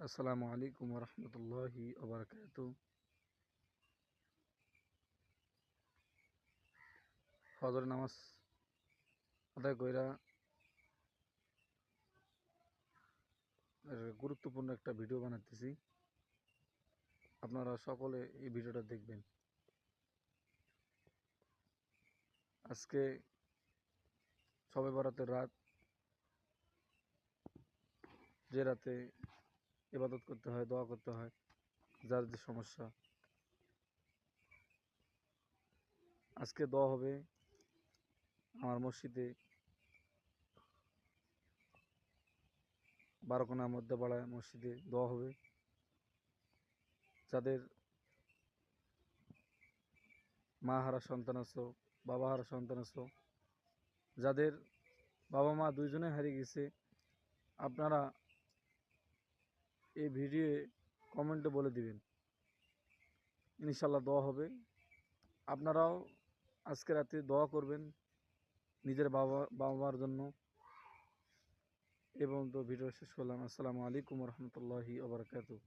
আসসালামু আলাইকুম রহমতুল্লাহি ওবরাকাত। ফজর নামাজ আদায় কইরা গুরুত্বপূর্ণ একটা ভিডিও বানাতেছি। আপনারা সকলে এই ভিডিওটা দেখবেন। আজকে শবে বরাতের রাত, যে রাতে ইবাদত করতে হয়, দোয়া করতে হয়, যার যে সমস্যা, আজকে দোয়া হবে আমার মসজিদে বারোকোনা মধ্যে পাড়ায় মসজিদে দোয়া হবে। যাদের মা হারা সন্তান আছো, বাবা হারা সন্তান আছো, যাদের বাবা মা দুইজনে হারিয়ে গেছে, আপনারা এই ভিডিও কমেন্টে বলে দিবেন, ইনশাল্লাহ দোয়া হবে। আপনারাও আজকে রাতে দোয়া করবেন নিজের বাবা মার জন্য। এবং তো ভিডিও শেষ করলাম। আসসালামু আলাইকুম রহমতুল্লাহি ওবরাকাতুহু।